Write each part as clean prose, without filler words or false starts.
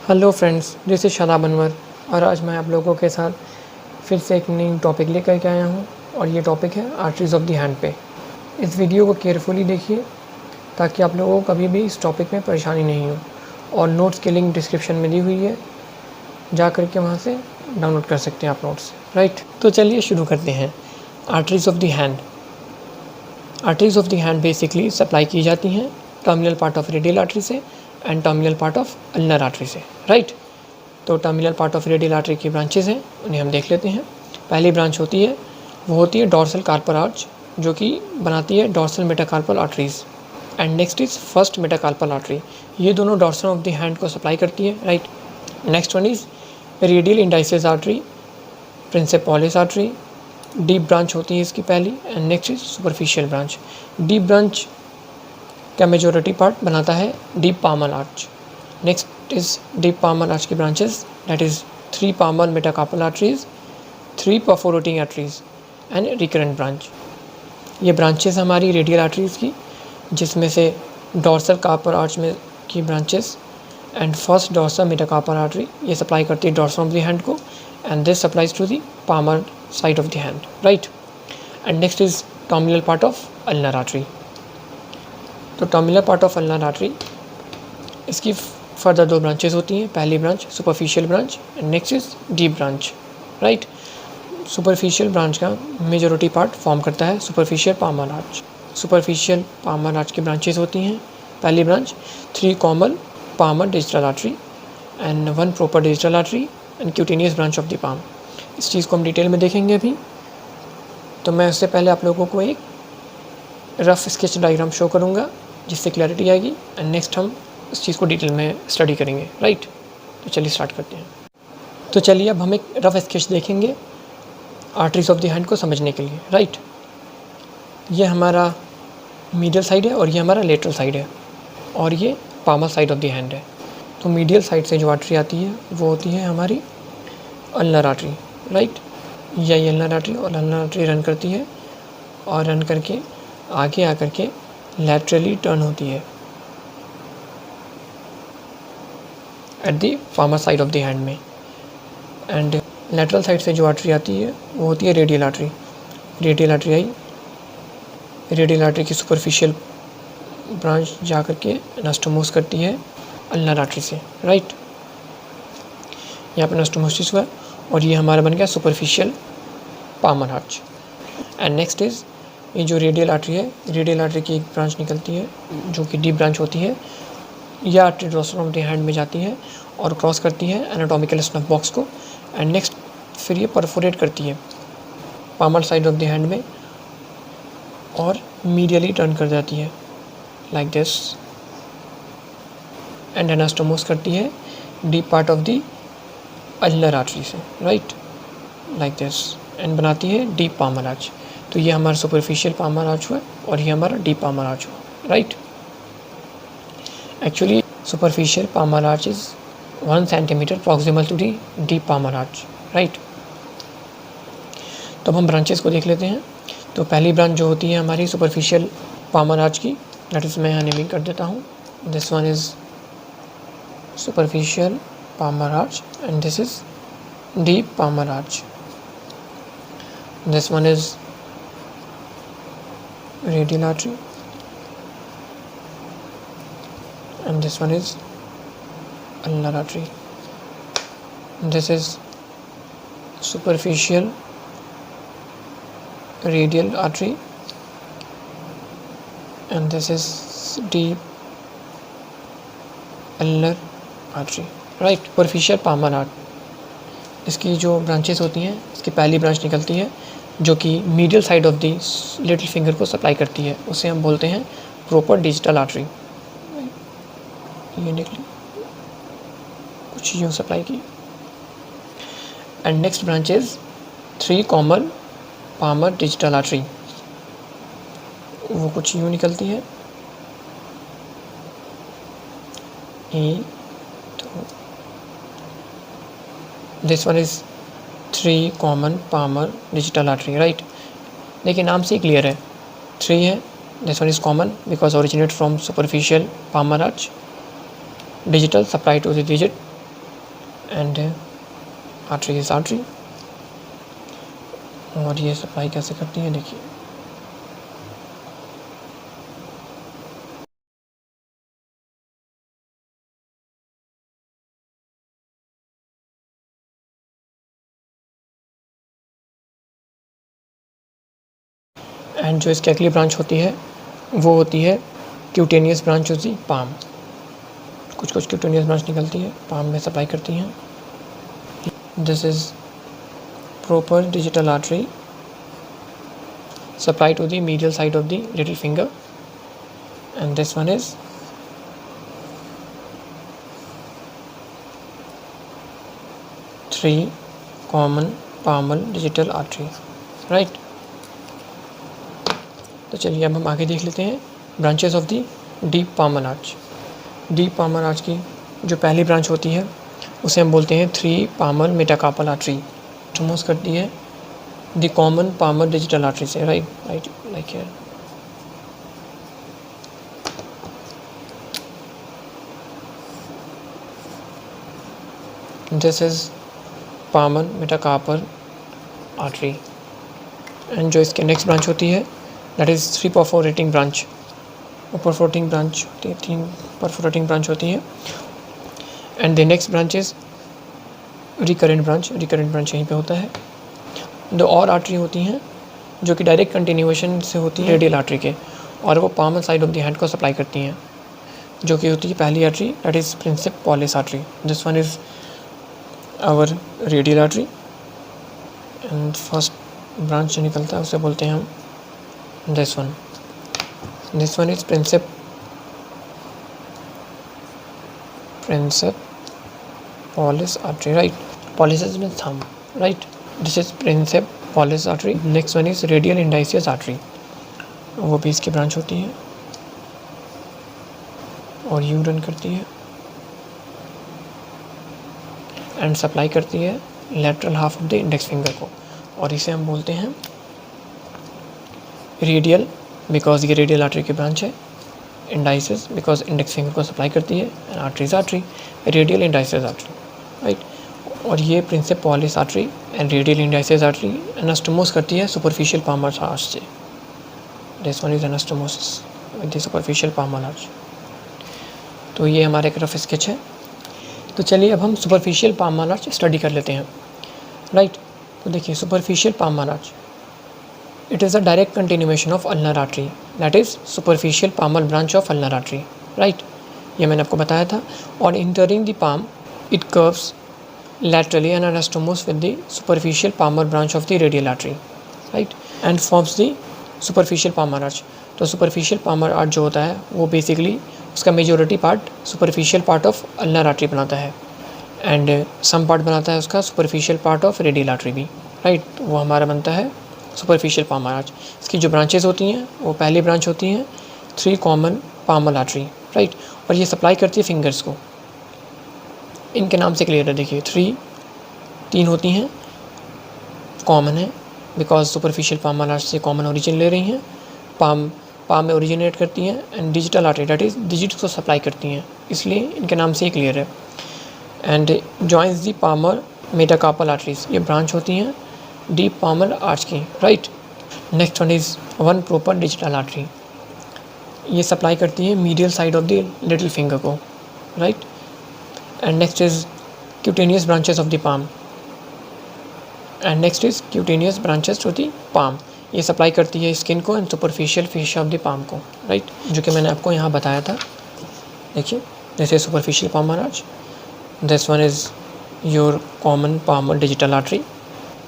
Hello friends, this is Shadab Anwar और आज मैं आप लोगों के साथ फिर से एक नई टॉपिक लेकर के आया हूँ और ये टॉपिक है आर्टरीज़ ऑफ द हैंड पे। इस वीडियो को केयरफुली देखिए ताकि आप लोगों को कभी भी इस टॉपिक में परेशानी नहीं हो। और नोट्स की लिंक डिस्क्रिप्शन में दी हुई है, जा कर के वहाँ से डाउनलोड कर सकते हैं आप नोट्स, राइट। तो चलिए शुरू करते हैं। Arteries of the hand. Arteries of the hand basically supply की जाती हैं terminal part of radial artery से and terminal part of ulnar artery से, राइट। तो terminal part of radial artery की ब्रांचेस हैं, उन्हें हम देख लेते हैं। पहली ब्रांच होती है वो होती है डॉर्सल कार्पल आर्च, जो कि बनाती है dorsal metacarpal arteries. And next is first metacarpal artery. ये दोनों डॉर्सल ऑफ द हैंड को सप्लाई करती है, right. Next one is radial indicis artery, princeps pollicis artery. Deep branch होती है इसकी पहली। And next is superficial branch. Deep branch का मेजोरिटी पार्ट बनाता है deep palmar arch. Next is deep palmar arch की branches, that is 3 palmar metacarpal arteries, 3 perforating arteries and recurrent branch. ये branches हमारी रेडियल आर्टरीज की, जिसमें से dorsal carpal arch में की branches and first dorsal metacarpal artery ये supply करती है डॉर्सल ऑफ द हैंड को, and this supplies to the palmar side of the hand, right. And next is terminal part of ulnar artery. तो terminal part of ulnar artery, इसकी further 2 branches होती हैं। पहली branch superficial branch and next is deep branch, right. Superficial branch का majority part form करता है superficial palmar arch. Superficial palmar arch की branches होती हैं। पहली branch 3 common palmar digital artery and 1 proper digital artery and cutaneous branch of the palm. इस चीज़ को हम डिटेल में देखेंगे अभी। तो मैं उससे पहले आप लोगों को एक रफ स्केच डायग्राम शो करूँगा जिससे क्लैरिटी आएगी, एंड नेक्स्ट हम इस चीज़ को डिटेल में स्टडी करेंगे, राइट। तो चलिए स्टार्ट करते हैं। तो चलिए अब हम एक रफ स्केच देखेंगे आर्टरीज ऑफ द हैंड को समझने के लिए, राइट। ये हमारा मीडियल साइड है और ये हमारा लेटरल साइड है और ये palmar side of the hand है। तो मीडियल साइड से जो आर्टरी आती है वो होती है हमारी अल्नर आर्टरी, राइट। यही अल्नर आर्टरी, और अल्नर आर्टरी रन करती है और रन करके आगे आकर के लैटरली टर्न होती है at the palmar side of the hand में। एंड लेटरल साइड से जो आर्टरी आती है वो होती है रेडियल आर्टरी। रेडियल आर्टरी आई, रेडियल आर्टरी की सुपरफिशियल ब्रांच जा कर के एनास्टोमोस करती है अल्नर आर्टरी से, राइट। यहाँ पर एनास्टोमोसिस हुआ और ये हमारा बन गया superficial palmar arch. And next is ये जो रेडियल आर्टरी है, रेडियल आर्टरी की एक ब्रांच निकलती है जो कि डीप ब्रांच होती है। यह artery dorsal of the hand में जाती है और क्रॉस करती है एनाटॉमिकल स्नफ बॉक्स को, एंड नेक्स्ट फिर ये परफोरेट करती है palmar side of the hand में और मीडियली टर्न कर जाती है लाइक दिस, एंड एनास्टोमोस करती है deep part of the ulnar artery से, राइट, लाइक दिस, एंड बनाती है डीप पामल आर्च। तो ये हमारा सुपरफिशियल पामल आर्च हुआ और ये हमारा डीप पामल आर्च हुआ, right. Actually superficial palmar arch is 1 centimetre proximal to the deep palmar arch, right. तो अब हम ब्रांचेस को देख लेते हैं। तो पहली ब्रांच जो होती है हमारी सुपरफिशियल पामल आर्च की, दैट इज मैं यहाँ नेमिंग कर देता हूँ। This one is superficial palmar arch and this is deep palmar arch. This one is radial artery and this one is ulnar artery. This is superficial radial artery and this is deep ulnar artery, right. superficial palmar arch, इसकी जो branches होती हैं, इसकी पहली branch निकलती है जो कि medial side of the little finger को सप्लाई करती है, उसे हम बोलते हैं प्रॉपर डिजिटल आर्टरी। ये निकली कुछ यूँ सप्लाई की। And next branch is 3 common palmar digital artery, वो कुछ यूँ निकलती है। This one is 3 common palmar digital artery, right. देखिए नाम से ही क्लियर है, 3 है। This one is common because originate from superficial palmar arch. Digital supply to the digit and artery is artery. और ये सप्लाई कैसे करती है देखिए, एंड जो इसकी अगली ब्रांच होती है वो होती है क्यूटेनियस ब्रांच होती है पाम। कुछ कुछ क्यूटेनियस ब्रांच निकलती है, पाम में सप्लाई करती हैं। This is proper digital artery supply to the medial side of the little finger, and this one is three common palmar digital artery, right? तो चलिए अब हम आगे देख लेते हैं branches of the deep palmar arch. Deep palmar arch की जो पहली ब्रांच होती है उसे हम बोलते हैं three palmar metacarpal artery. Most करती है the common palmar digital artery से, right like here. This is palmar metacarpal artery. And जो इसके नेक्स्ट ब्रांच होती है that is three perforating branch. Perforating branch होती है, तीन परफोरेटिंग ब्रांच होती है। And the next branch is recurrent branch. Recurrent branch यहीं पे होता है। दो और आर्टरी होती हैं जो कि डायरेक्ट कंटिन्यूएशन से होती है रेडियल आर्टरी के, और वो palmar side of the hand को सप्लाई करती हैं, जो कि होती है पहली artery that is princeps pollicis artery. This one is our radial artery. And first branch जो निकलता है उसे बोलते हैं हम this one. This one is princeps pollis artery, right? Pollis is means thumb, right? This is princep pollis artery. Next one is radial indicis artery. वो भी इसकी ब्रांच होती है और यू रन करती है एंड सप्लाई करती है lateral half of the index finger को, और इसे हम बोलते हैं रेडियल, बिकॉज ये रेडियल आर्टरी की ब्रांच है। इंडाइसिस बिकॉज इंडेक्स फिंगर को सप्लाई करती है, and arteries artery, radial indicis artery, right. और ये princeps pollicis artery and radial indicis artery anastomose करती है सुपरफिशियल पामर आर्च से। This one is anastomosis with the superficial palmar arch. तो ये हमारे एक रफ स्केच है। तो चलिए अब हम सुपरफिशियल पामर आर्च स्टडी कर लेते हैं, राइट। तो देखिए superficial palmar arch, it is a direct continuation of ulnar artery, that is superficial palmar branch of ulnar artery, right? ये मैंने आपको बताया था। और entering the palm it curves laterally and anastomoses with the superficial palmar branch of the radial artery, right? and forms the superficial palmar arch। तो superficial palmar arch जो होता है वो basically उसका majority part superficial part of ulnar artery बनाता है, and some part बनाता है उसका superficial part of radial artery भी, right? वो हमारा बनता है सुपरफिशियल पामर आर्च। इसकी जो ब्रांचेस होती हैं वो पहली ब्रांच होती हैं three common palmar artery, right. और ये सप्लाई करती है फिंगर्स को। इनके नाम से क्लियर है, देखिए तीन होती हैं, कॉमन है बिकॉज सुपरफिशियल पामर आर्च से कॉमन ओरिजिन ले रही हैं, पाम में ओरिजिनेट करती हैं, and digital artery that is digits को सप्लाई करती हैं, इसलिए इनके नाम से ही क्लियर है। And joins the palmar metacarpal arteries, ये ब्रांच होती हैं डीप पामर आर्च की, right. Next one is one proper digital artery. ये सप्लाई करती है medial side of the little finger को, right. And next is cutaneous branches of the palm, and next is cutaneous branches to the palm. ये supply करती है skin को and superficial fascia of the palm को, right, जो कि मैंने आपको यहाँ बताया था। देखिए जैसे superficial palmar arch, this one is your common palmar digital artery,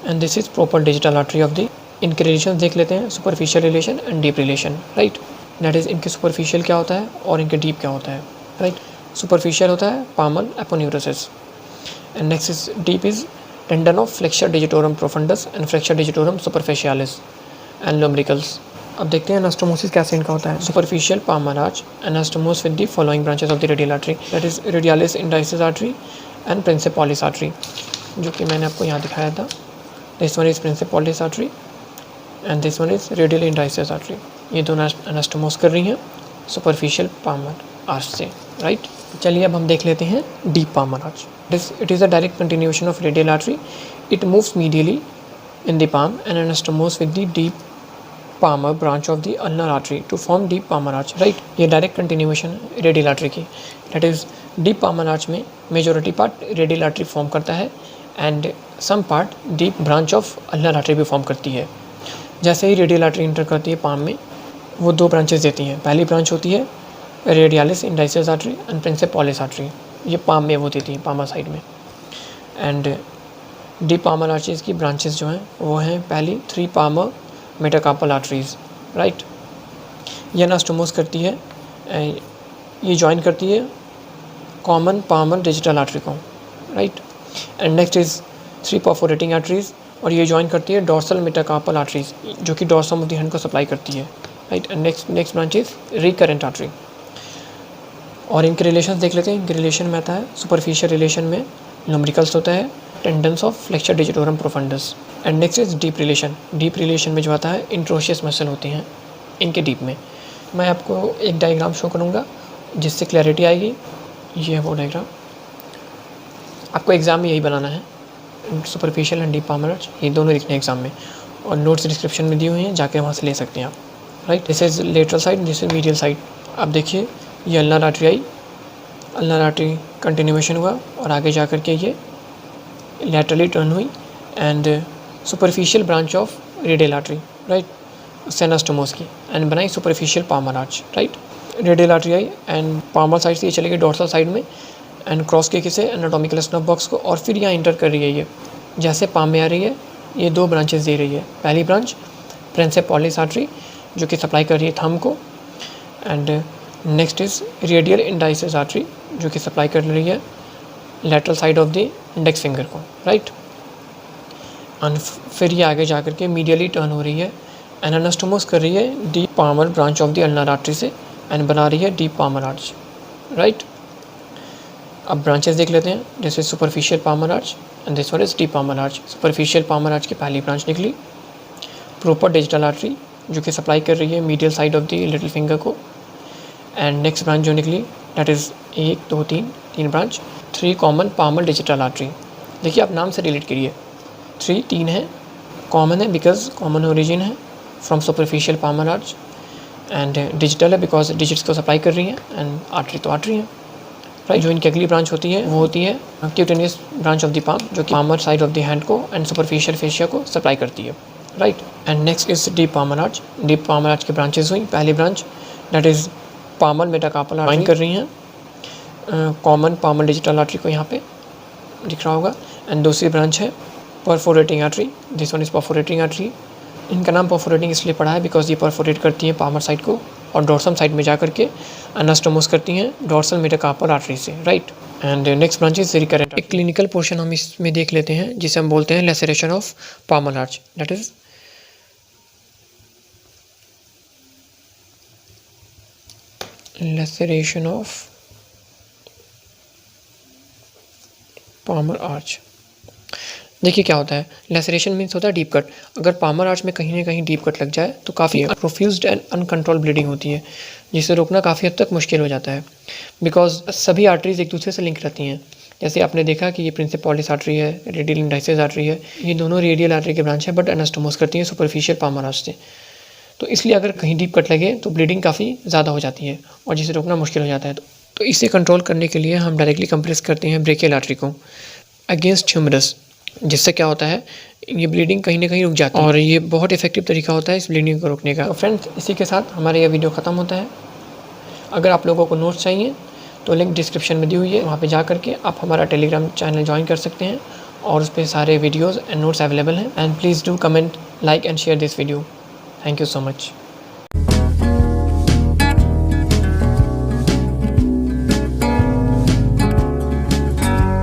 and this is proper digital artery of the. इनके रिलेशन देख लेते हैं, superficial relation and deep relation, right. That is इनके सुपरफिशियल क्या होता है और इनके डीप क्या होता है, राइट। सुपरफिशियल होता है palmar aponeurosis, and next is deep is tendon of flexor digitorum profundus and flexor digitorum superficialis and lumbricals. अब देखते हैं एनास्टोमोसिस कैसे इनका होता है। Superficial palmar arch anastomose with the following branches of the radial artery, that is radialis indicis artery and princeps pollicis artery, जो कि मैंने आपको यहाँ दिखाया था। This one is princeps pollicis artery and this one is radial indicis artery. ये दोनों एनास्टोमोस कर रही हैं सुपरफिशियल पामर आर्च से, राइट। चलिए अब हम देख लेते हैं deep palmar arch. It is a direct continuation of radial artery. It moves medially in the palm and anastomose with the deep palmar branch of the ulnar artery to form deep palmar arch. Right? ये direct continuation radial artery की. That is deep palmar arch में majority part radial artery form करता है and some part deep branch of ulnar artery भी form करती है. जैसे ही radial artery enter करती है palm में, वो दो branches देती है. पहली branch होती है radialis indicis artery and principalis artery. ये palm में वो देती है, palmar side में. And deep palmar arches की branches जो हैं वो हैं पहली 3 palmar metacarpal arteries. राइट? ये anastomose करती है, ये ज्वाइन करती है कॉमन palmar digital artery को. Right? And next is 3 perforating arteries और ये ज्वाइन करती है dorsal metacarpal arteries जो कि dorsum of the hand को सप्लाई करती है. Right? And next branch is recurrent artery. और इनके रिलेशन देख लेते हैं. इनके रिलेशन में आता है सुपरफिशियल रिलेशन में lumbricals होता है, tendons of flexor digitorum profundus. And next is deep relation. Deep relation में जो आता है इंट्रोशियस मसल होते हैं इनके डीप में. मैं आपको एक डायग्राम शो करूँगा जिससे क्लैरिटी आएगी. ये है वो डायग्राम. आपको एग्ज़ाम में यही बनाना है, superficial and deep Palmer arch, ये दोनों लिखने हैं एग्जाम में और नोट्स डिस्क्रिप्शन में दी हुई हैं, जाके वहाँ से ले सकते हैं आप. Right? This is lateral side, this is medial side. आप देखिए ये अल्नर आर्टरी आई, अल्नर आर्टरी कंटिन्यूएशन हुआ और आगे जा कर के ये लैटरली टर्न हुई and superficial branch of radial artery. Right? सेनास्टोमोस की एंड बनाई superficial palmar arch. Right? Radial artery आई एंड पाल्मर साइड से ये चले गई डोर्सल साइड में एंड क्रॉस के किसे एनाटॉमिकल स्नफ बॉक्स को और फिर यहाँ इंटर कर रही है. ये जैसे पाम में आ रही है ये दो ब्रांचेस दे रही है. पहली ब्रांच प्रिंसिपालिस आर्टरी जो कि सप्लाई कर रही है थंब को and next is radial indicis artery जो कि सप्लाई कर रही है lateral side of the index finger को. राइट? एंड फिर ये आगे जा कर के मीडियली टर्न हो रही है एंड एनास्टोमोस कर रही है deep Palmer branch of the ulnar artery से एंड बना रही है डीप पाल्मर आर्च. राइट? अब ब्रांचेस देख लेते हैं. This is superficial palmar arch and this one is deep Palmer arch. Superficial palmar arch की पहली ब्रांच निकली प्रोपर डिजिटल आर्टरी जो कि सप्लाई कर रही है medial side of the little finger को एंड नेक्स्ट ब्रांच जो निकली that is 1 2 3 branch 3 common Palmer digital artery. देखिए आप नाम से रिलेट करिए. 3 है, कॉमन है बिकॉज कॉमन ओरिजिन है from superficial palmar arch and digital है बिकॉज डिजिट्स को सप्लाई कर रही है एंड आर्टरी तो आर्टरी है. राइट? जो इनकी अगली ब्रांच होती है वो होती है cutaneous branch of the palm जो कि Palmer side of the hand को एंड सुपरफिशियल फेशिया को सप्लाई करती है. Right? And next is deep Palmer arch. Deep Palmer arch की ब्रांचेस हुई. पहली branch that is Palmer metacarpal artery कर रही हैं कॉमन पाल्मर डिजिटल आर्टरी को यहाँ पे दिख रहा होगा एंड दूसरी ब्रांच है perforating artery. This one is perforating artery. इनका नाम परफोरेटिंग इसलिए पड़ा है बिकॉज ये परफोरेट करती है पाल्मर साइड को और डोर्सम साइड में जा करके एनास्टोमोस करती हैं डोर्सल मेटाकार्पल आर्टरी से. Right? And next branch is recurrent. एक क्लिनिकल पोर्शन हम इसमें देख लेते हैं जिसे हम बोलते हैं laceration of Palmer arch. That is laceration of Palmer arch. देखिए क्या होता है. लेसरेशन मीन्स होता है डीप कट. अगर पाल्मर आर्च में कहीं ना कहीं डीप कट लग जाए तो काफ़ी प्रोफ्यूज्ड एंड अनकंट्रोल ब्लीडिंग होती है जिसे रोकना काफ़ी हद तक मुश्किल हो जाता है बिकॉज सभी आर्टरीज एक दूसरे से लिंक रहती हैं. जैसे आपने देखा कि ये प्रिंसिपालिस आर्टरी है, रेडियल इंडाइसिस आर्टरी है, ये दोनों रेडियल आर्टरी के ब्रांच है बट एनास्टोमोस करती हैं सुपरफिशियल पाल्मर आर्च से. तो इसलिए अगर कहीं डीप कट लगे तो ब्लीडिंग काफ़ी ज़्यादा हो जाती है और जिसे रोकना मुश्किल हो जाता है. तो इसे कंट्रोल करने के लिए हम डायरेक्टली कंप्रेस करते हैं ब्रेकियल आर्टरी को अगेंस्ट ह्यूमरस, जिससे क्या होता है ये ब्लीडिंग कहीं ना कहीं रुक जाती है और ये बहुत इफेक्टिव तरीका होता है इस ब्लीडिंग को रोकने का. तो फ्रेंड्स इसी के साथ हमारा यह वीडियो ख़त्म होता है. अगर आप लोगों को नोट्स चाहिए तो लिंक डिस्क्रिप्शन में दी हुई है, वहाँ पे जा करके आप हमारा टेलीग्राम चैनल ज्वाइन कर सकते हैं और उस पर सारे वीडियोज़ एंड नोट्स अवेलेबल हैं. And please do comment, like and share this video. Thank you so much.